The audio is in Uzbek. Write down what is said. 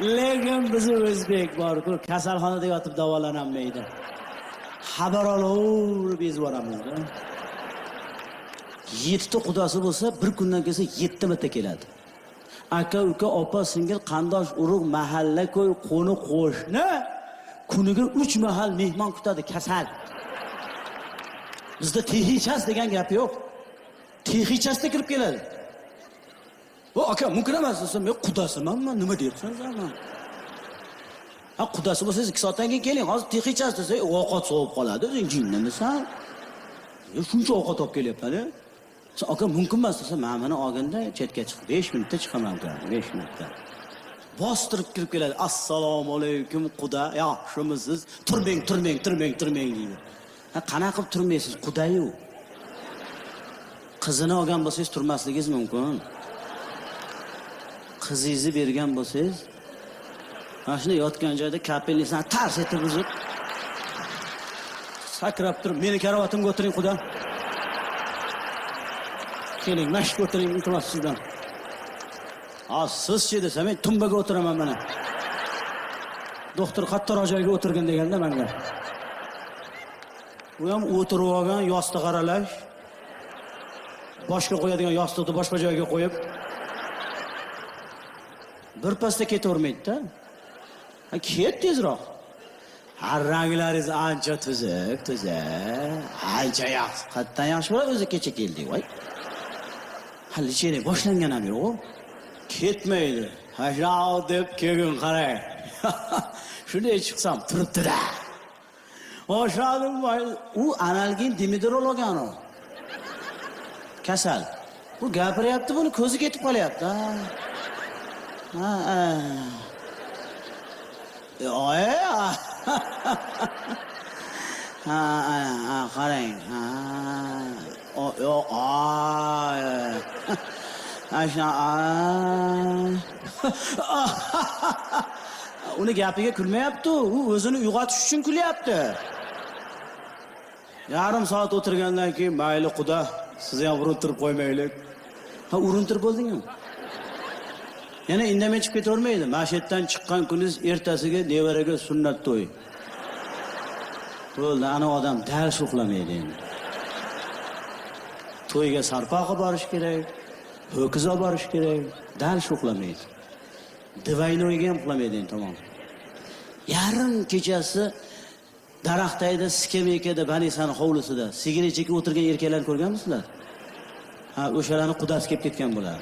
Lekin bizni o'zbek bor-ku, kasalxonada yotib davolanolmaydi. Xabar olaverib bezib yuboramizda. 7 ta qudasi bo'lsa, bir kundan kelsa 7 marta keladi. Aka, uka, opa, singil, qandosh, urug', mahalla, ko'y, qo'ni, qo'shni kuniga 3 mahal mehmon kutadi, kasal. Bizda tehichas degan gap yo'q. Tehichasda kirib keladi. O aka, mumkin emas desam, men qudasimanman, nima deyapsan sen? Ha, qudasi bo'lsangiz 2 soatdan keyin keling, hozir tehichas desa, ovqat sovib qoladi, sen jinnimisan? Shuncha ovqat olib kelyapman-a. Sen aka, mumkin emas desa, men mana olganda chetga chiq, 5 minutda chiqaman, 5 minutda. Bostirib kirib keladi. Assalomu alaykum quda, yaxshimisiz? Turmang deydi. Ha, qanaqa qilib turmaysiz? Quda-yu. Qizini olgan bo'lsangiz turmasligingiz mumkin. Qizingizni bergan bo'lsangiz, mana shunda yotgan joyda kapelnisini tars etib uzib, sakrab turib, meni karavatimga o'tiring quda. Keling, mashq o'tiring, iltimos sizdan. Siz-chi desam, men tumbaga o'tiraman mana. Doktor qattiqroq joyga o'tirgin deganda menga. U ham o'tirib olgan, yostiq aralash. Boshqa qo'yadigan yostiqni boshqa joyga qo'yib, bir pasda ketavermaydi-da. Ha, ket tezroq. Ranglaringiz ancha tuzuk. Ancha yaxshi. Qatdan yaxshi bo'ladi, o'zi kecha keldik, voy. Hali chene boshlangan ham yo'q. Ketmaydi. Hashao deb kelgun qarang. Shunday chiqsam turibdi-da. Boshladim, u analgin Dimitrol olgan u. Kasal. Bu gapiryapti, buni ko'zi ketib qolyapti. Qarang. Uni gapiga kulmayapti, u o'zini uyg'otish uchun kulyapti. Yarim soat o'tirgandan keyin mayli quda, sizni ham urintirib qo'ymaylik. Ha, urintirib bo'ldingmi? Yana indamay chiqib ketavermaydi. Masjiddan chiqqan kuningiz ertasiga nevaraga sunnat to'y. Bo'ldi, ana odam dars uxlamaydi endi. To'yga sarpoqqa borish kerak, ho'kiz olib borish kerak, dars uxlamaydi. Divaynoyga ham uxlamaydi endi, tamom. Yarim kechasi daraxtayda skemeykada Banisani hovlisida sigaret chekib o'tirgan erkaklarni ko'rganmisizlar? Ha, o'shalarni qudasi kelib ketgan bo'ladi.